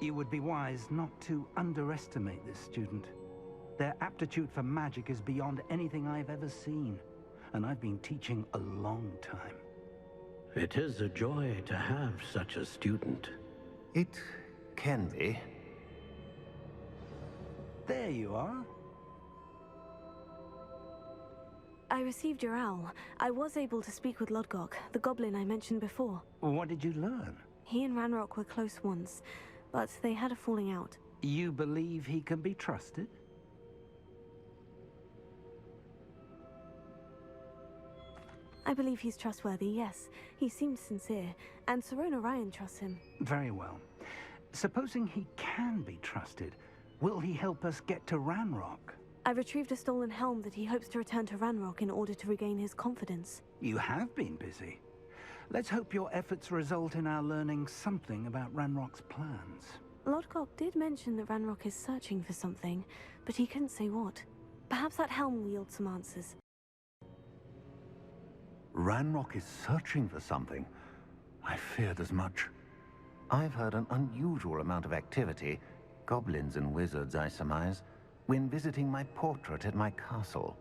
You would be wise not to underestimate this student. Their aptitude for magic is beyond anything I've ever seen, and I've been teaching a long time. It is a joy to have such a student. It can be. There you are. I received your owl. I was able to speak with Lodgok, the goblin I mentioned before. What did you learn? He and Ranrock were close once, but they had a falling out. You believe he can be trusted? I believe he's trustworthy, yes. He seems sincere, and Sirona Ryan trusts him. Very well. Supposing he can be trusted, will he help us get to Ranrock? I retrieved a stolen helm that he hopes to return to Ranrock in order to regain his confidence. You have been busy. Let's hope your efforts result in our learning something about Ranrock's plans. Lodgok did mention that Ranrock is searching for something, but he couldn't say what. Perhaps that helm will yield some answers. Ranrock is searching for something. I feared as much. I've heard an unusual amount of activity, goblins and wizards, I surmise, when visiting my portrait at my castle.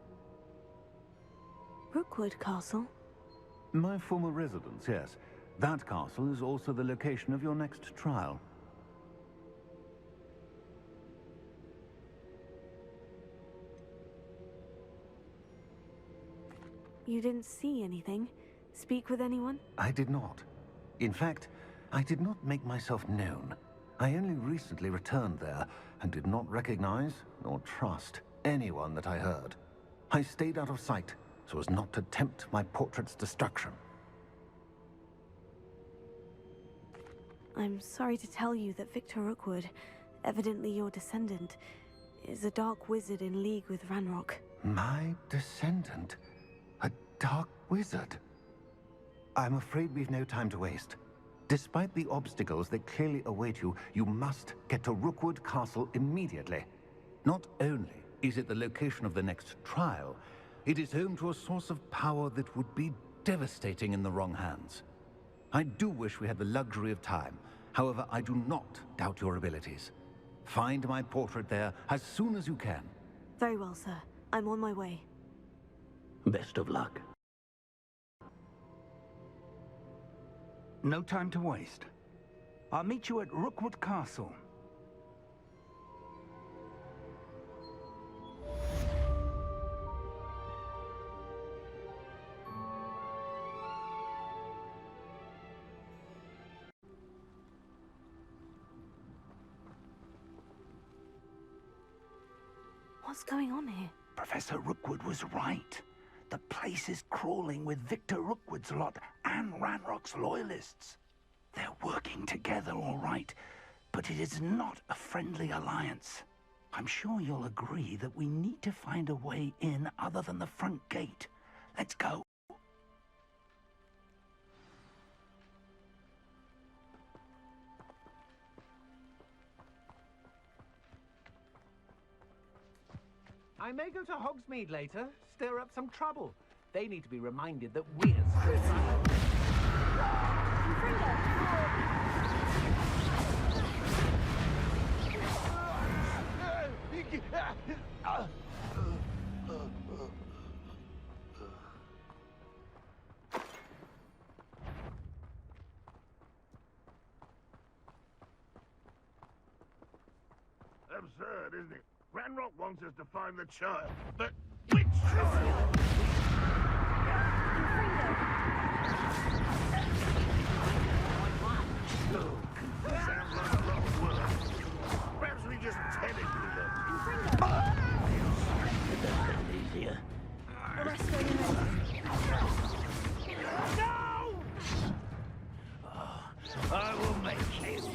Rookwood Castle? My former residence, yes. That castle is also the location of your next trial. You didn't see anything? Speak with anyone? I did not. In fact, I did not make myself known. I only recently returned there and did not recognize nor trust anyone that I heard. I stayed out of sight so as not to tempt my portrait's destruction. I'm sorry to tell you that Victor Rookwood, evidently your descendant, is a dark wizard in league with Ranrock. My descendant? A dark wizard? I'm afraid we've no time to waste. Despite the obstacles that clearly await you, you must get to Rookwood Castle immediately. Not only is it the location of the next trial, it is home to a source of power that would be devastating in the wrong hands. I do wish we had the luxury of time. However, I do not doubt your abilities. Find my portrait there as soon as you can. Very well, sir. I'm on my way. Best of luck. No time to waste. I'll meet you at Rookwood Castle. What's going on here? Professor Rookwood was right. The place is crawling with Victor Rookwood's lot and Ranrock's loyalists. They're working together, all right, but it is not a friendly alliance. I'm sure you'll agree that we need to find a way in other than the front gate. Let's go. I may go to Hogsmeade later, stir up some trouble. They need to be reminded that we're still running. Absurd, isn't it? Ranrock wants us to find the child. But which child? Sounds like a lot of work. Perhaps we just technically look. That's easier. No! I will make his so.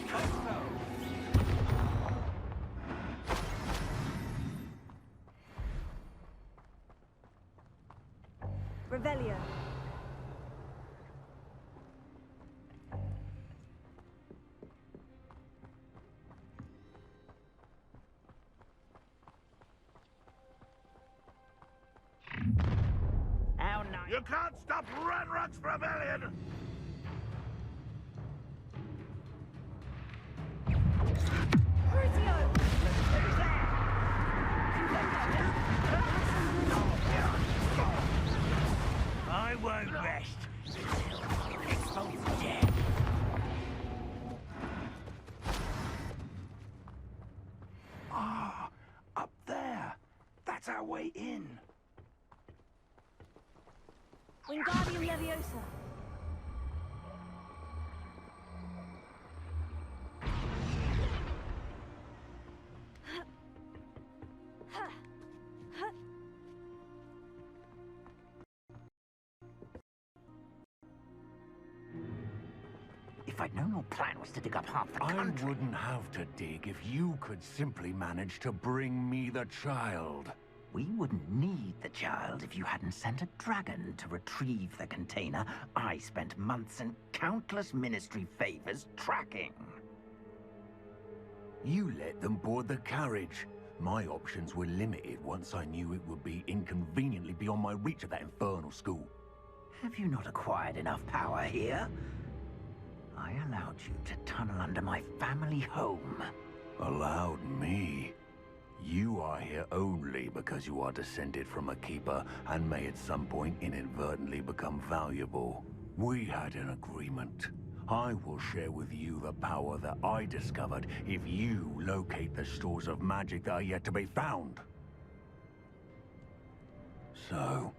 Revelio. How nice. You can't stop Ranrock's rebellion! Wingardium Leviosa. If I'd known your plan was to dig up half the I country... wouldn't have to dig if you could simply manage to bring me the child. We wouldn't need the child if you hadn't sent a dragon to retrieve the container I spent months and countless ministry favors tracking. You let them board the carriage. My options were limited once I knew it would be inconveniently beyond my reach at that infernal school. Have you not acquired enough power here? I allowed you to tunnel under my family home. Allowed me? You are here only because you are descended from a keeper and may at some point inadvertently become valuable. We had an agreement. I will share with you the power that I discovered if you locate the stores of magic that are yet to be found. So,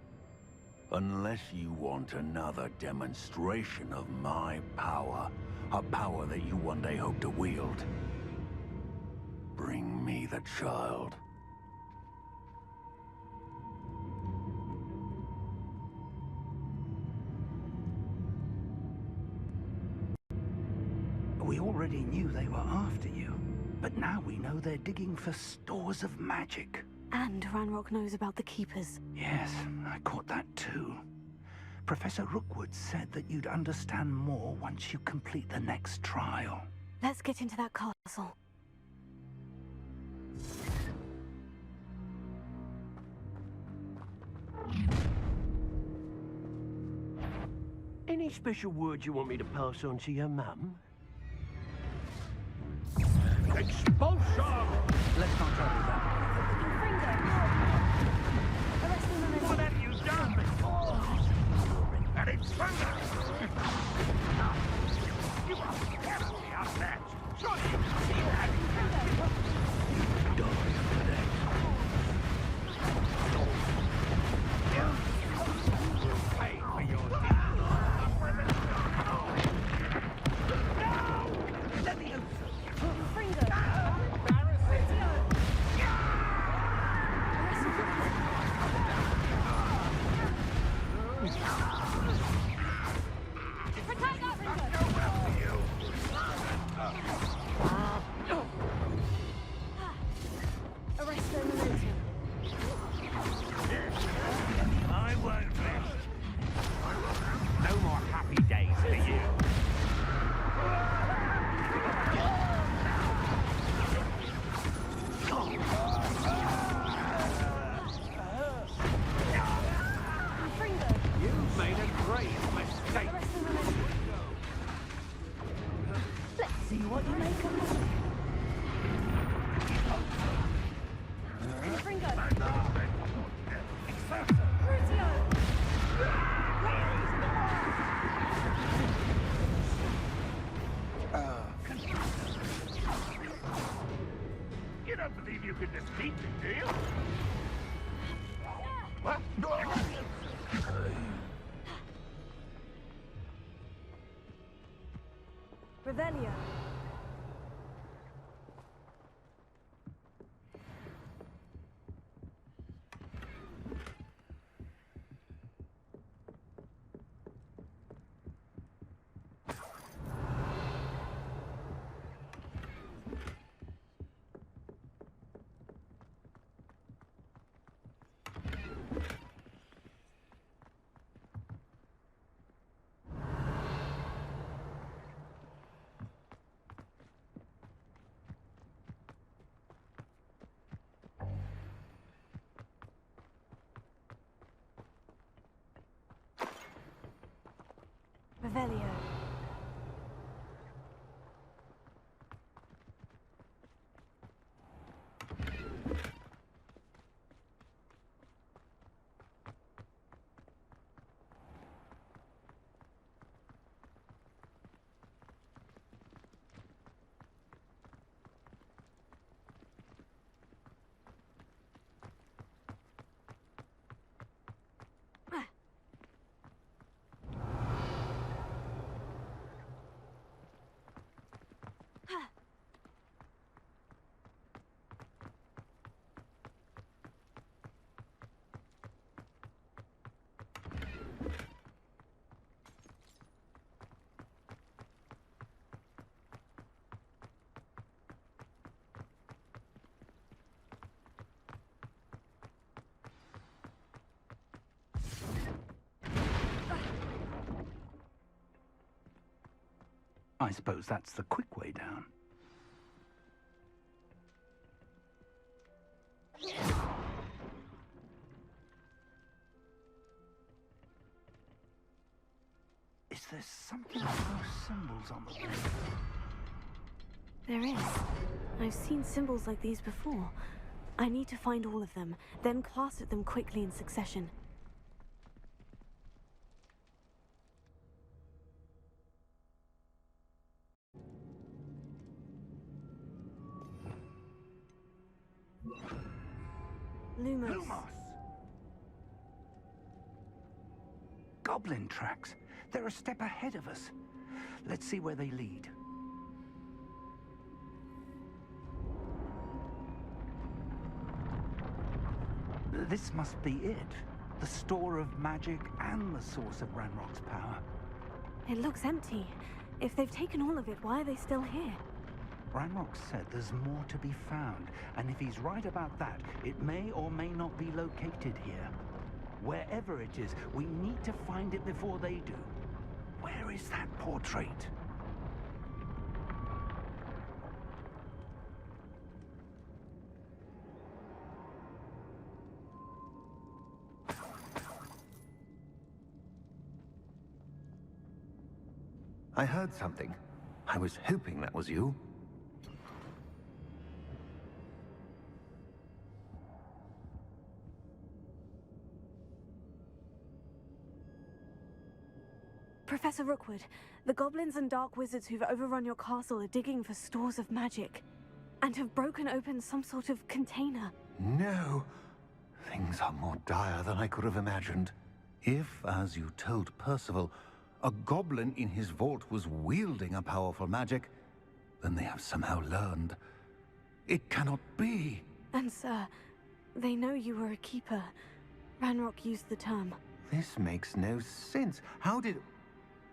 unless you want another demonstration of my power, a power that you one day hope to wield, bring me the child. We already knew they were after you, but now we know they're digging for stores of magic. And Ranrock knows about the Keepers. Yes, I caught that too. Professor Rookwood said that you'd understand more once you complete the next trial. Let's get into that castle. Any special words you want me to pass on to your mum? Expulsion! Let's not try with that. What have you done? An intruder! You are terribly outmatched. Surely you can see that. Pay for your deeds. Let me loose. I won't rest. No more happy days for you. You've made a great mistake. Let's see what you make of it. You don't believe you can defeat me, do you? What? Revelio. Revelio. I suppose that's the quick way down. Is there something like those symbols on the wall? There is. I've seen symbols like these before. I need to find all of them, then cast at them quickly in succession. Lumos. Lumos! Goblin tracks. They're a step ahead of us. Let's see where they lead. This must be it. The store of magic and the source of Ranrock's power. It looks empty. If they've taken all of it, why are they still here? Ranrock said there's more to be found, and if he's right about that, it may or may not be located here. Wherever it is, we need to find it before they do. Where is that portrait? I heard something. I was hoping that was you. Professor Rookwood, the goblins and dark wizards who've overrun your castle are digging for stores of magic, and have broken open some sort of container. No! Things are more dire than I could have imagined. If, as you told Percival, a goblin in his vault was wielding a powerful magic, then they have somehow learned. It cannot be! And sir, they know you were a keeper. Ranrock used the term. This makes no sense. How did...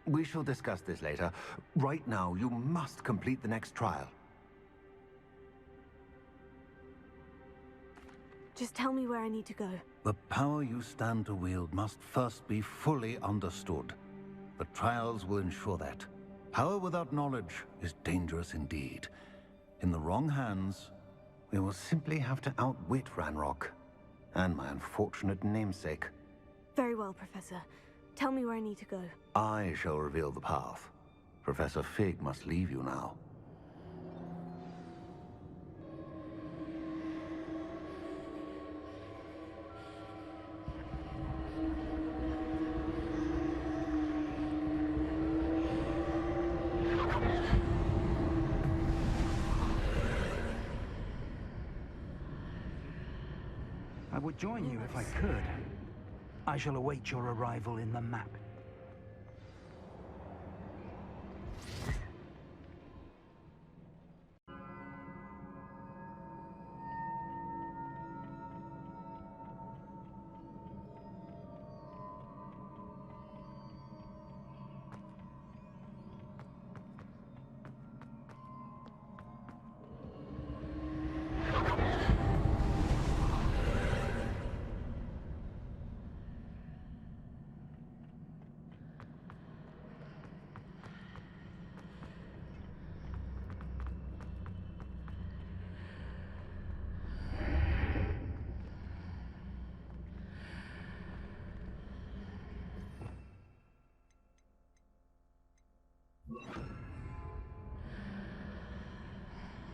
We shall discuss this later. Right now, you must complete the next trial. Just tell me where I need to go. The power you stand to wield must first be fully understood. The trials will ensure that. Power without knowledge is dangerous indeed. In the wrong hands, we will simply have to outwit Ranrock and my unfortunate namesake. Very well, Professor. Tell me where I need to go. I shall reveal the path. Professor Fig must leave you now. I would join you if I could. I shall await your arrival in the map.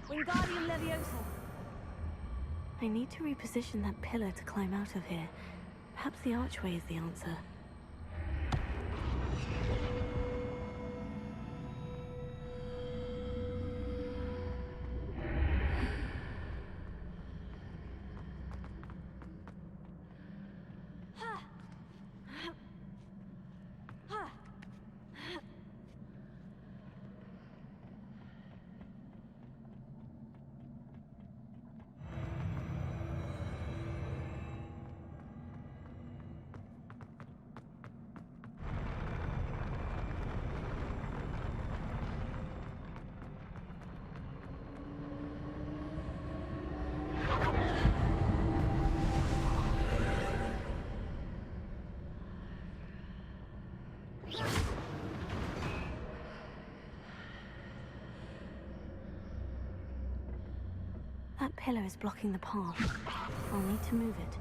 Wingardium Leviosa! I need to reposition that pillar to climb out of here. Perhaps the archway is the answer. pillar is blocking the path. I'll need to move it.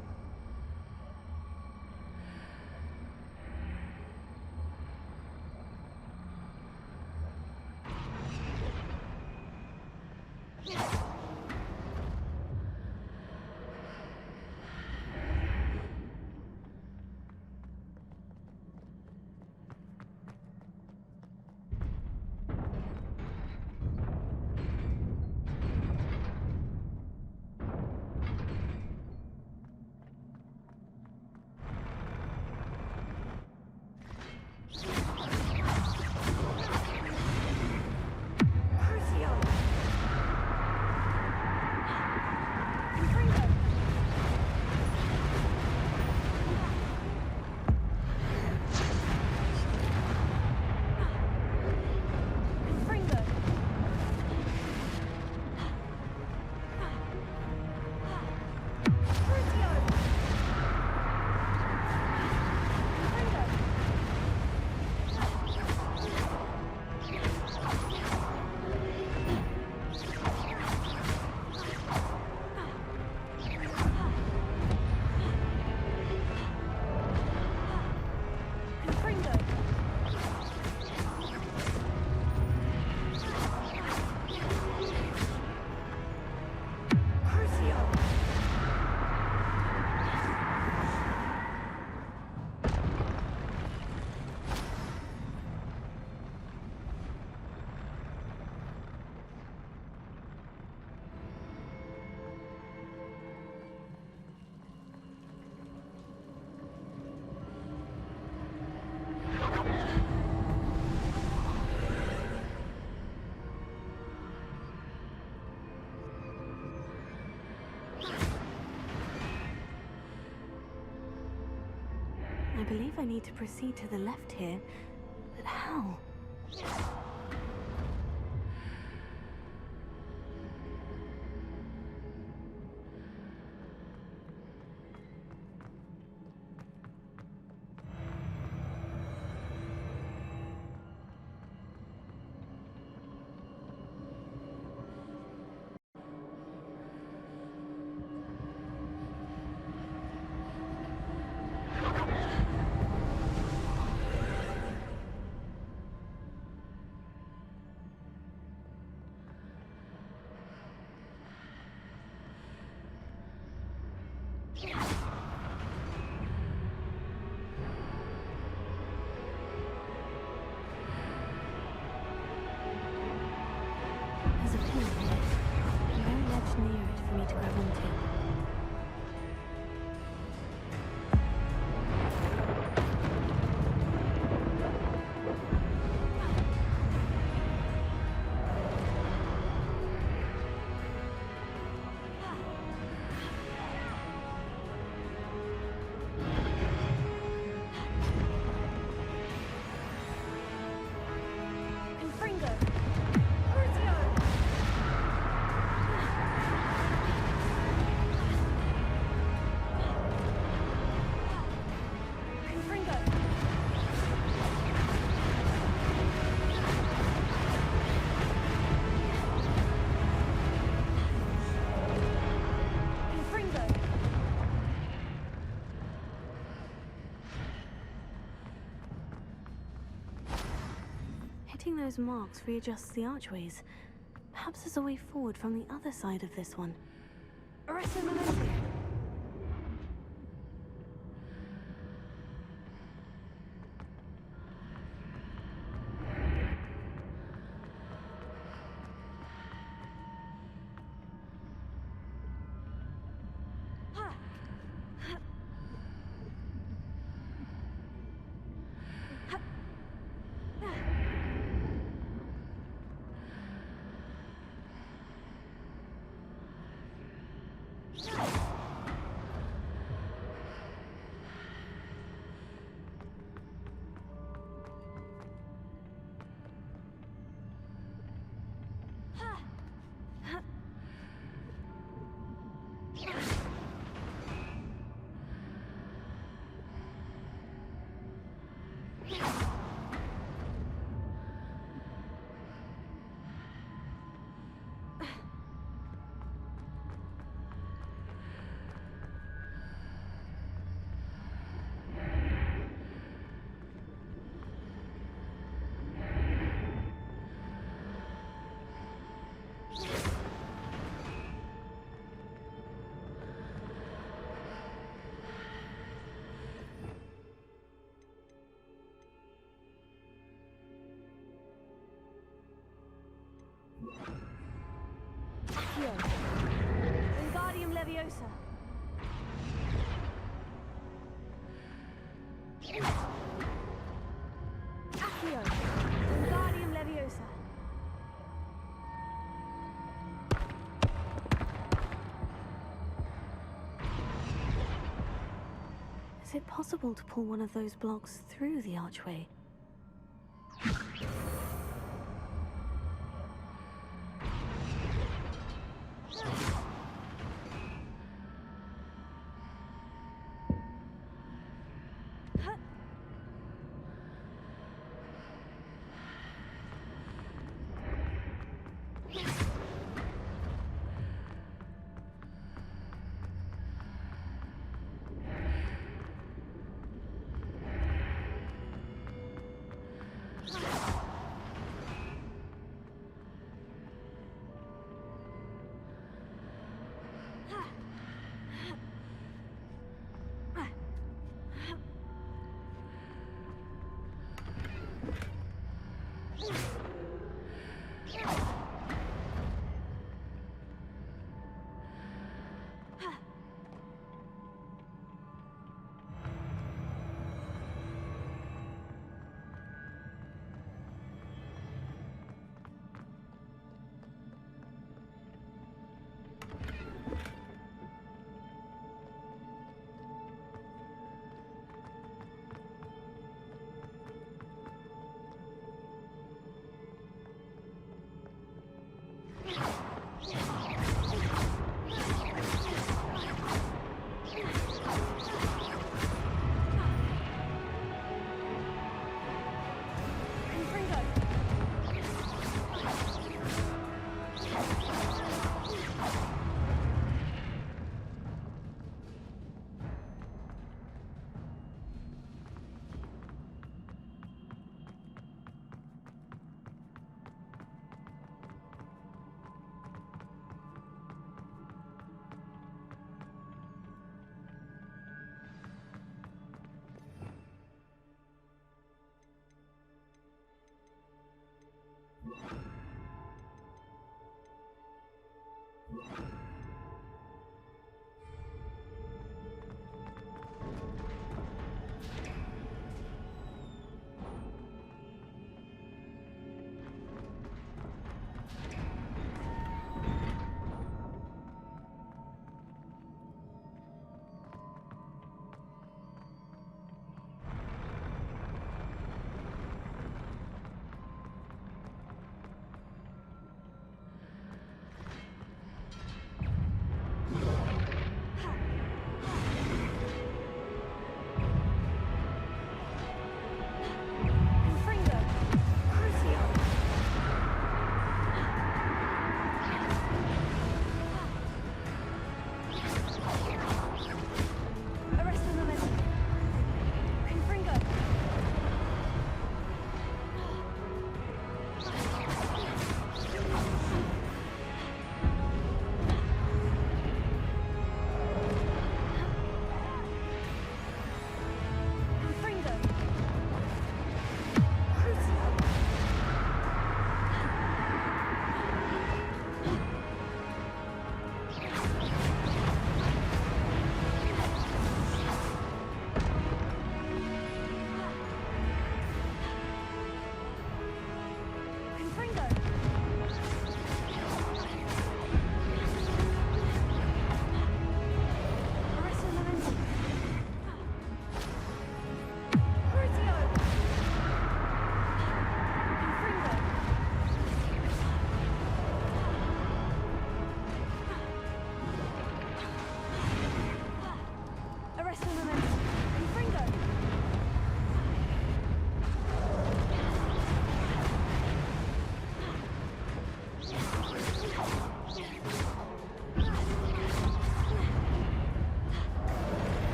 I believe I need to proceed to the left here, but how? There's a pin here, a very ledge near it for me to grab onto. Hitting those marks readjusts the archways. Perhaps there's a way forward from the other side of this one. Yeah. Leviosa. Accio. Wingardium Leviosa. Is it possible to pull one of those blocks through the archway?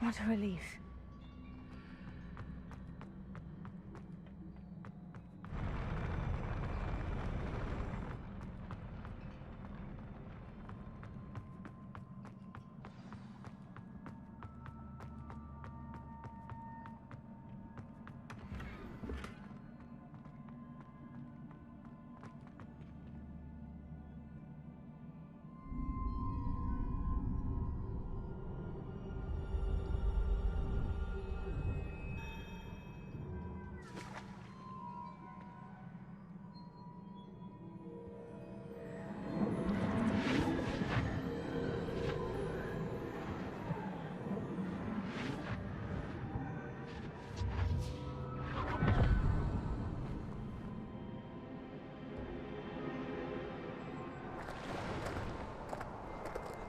What a relief.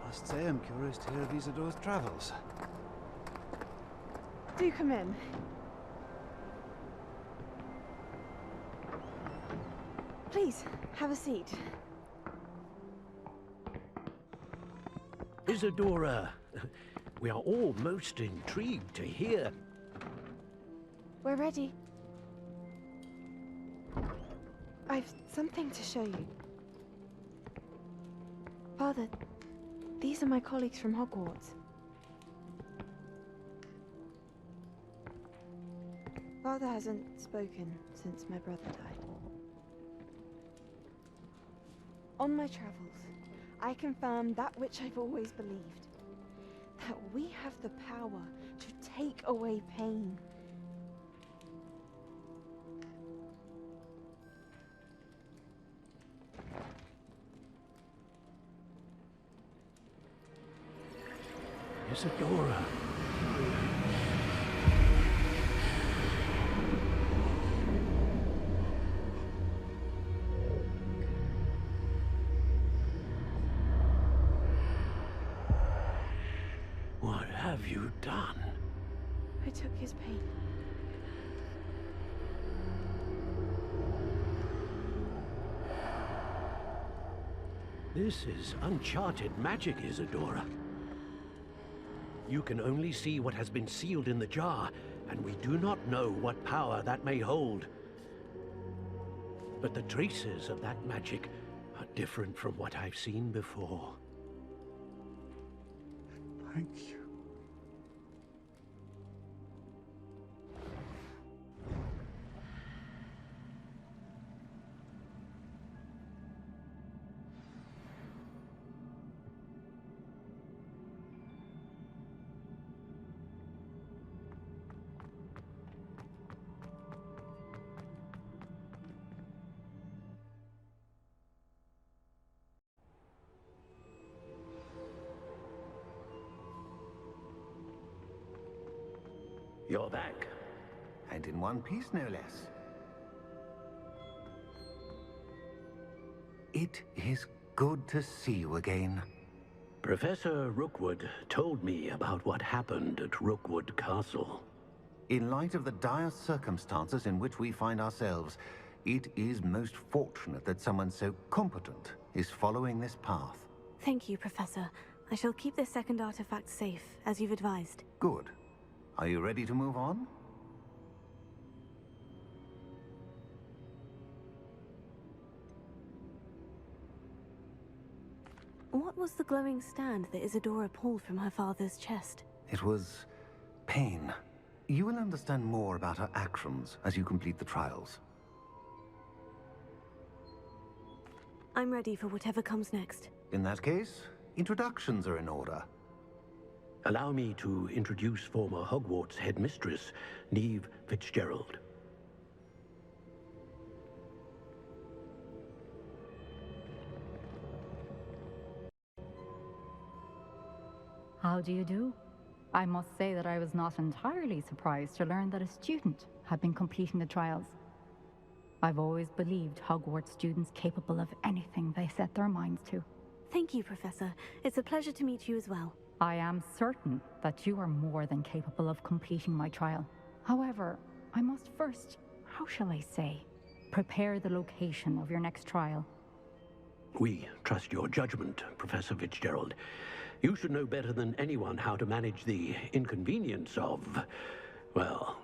I must say, I'm curious to hear of Isadora's travels. Do come in. Please, have a seat. Isadora, we are all most intrigued to hear. We're ready. I've something to show you. Father, these are my colleagues from Hogwarts. Father hasn't spoken since my brother died. On my travels, I confirmed that which I've always believed. That we have the power to take away pain. Isadora. What have you done? I took his pain. This is uncharted magic, Isadora. You can only see what has been sealed in the jar, and we do not know what power that may hold. But the traces of that magic are different from what I've seen before. Thank you. You're back. And in one piece, no less. It is good to see you again. Professor Rookwood told me about what happened at Rookwood Castle. In light of the dire circumstances in which we find ourselves, it is most fortunate that someone so competent is following this path. Thank you, Professor. I shall keep this second artifact safe, as you've advised. Good. Are you ready to move on? What was the glowing stand that Isadora pulled from her father's chest? It was pain. You will understand more about her actions as you complete the trials. I'm ready for whatever comes next. In that case, introductions are in order. Allow me to introduce former Hogwarts headmistress, Neve Fitzgerald. How do you do? I must say that I was not entirely surprised to learn that a student had been completing the trials. I've always believed Hogwarts students capable of anything they set their minds to. Thank you, Professor. It's a pleasure to meet you as well. I am certain that you are more than capable of completing my trial. However, I must first, how shall I say, prepare the location of your next trial. We trust your judgment, Professor Fitzgerald. You should know better than anyone how to manage the inconvenience of, well...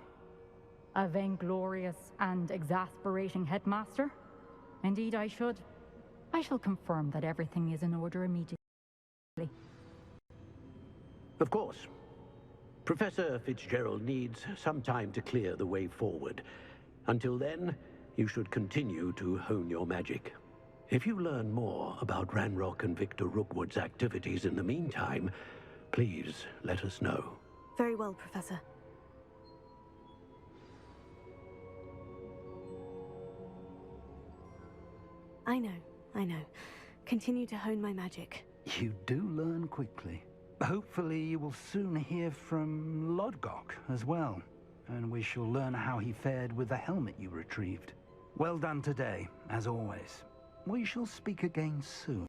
A vainglorious and exasperating headmaster? Indeed, I should. I shall confirm that everything is in order immediately. Of course. Professor Fitzgerald needs some time to clear the way forward. Until then, you should continue to hone your magic. If you learn more about Ranrock and Victor Rookwood's activities in the meantime, please let us know. Very well, Professor. I know. Continue to hone my magic. You do learn quickly. Hopefully you will soon hear from Lodgok as well, and we shall learn how he fared with the helmet you retrieved. Well done today, as always. We shall speak again soon.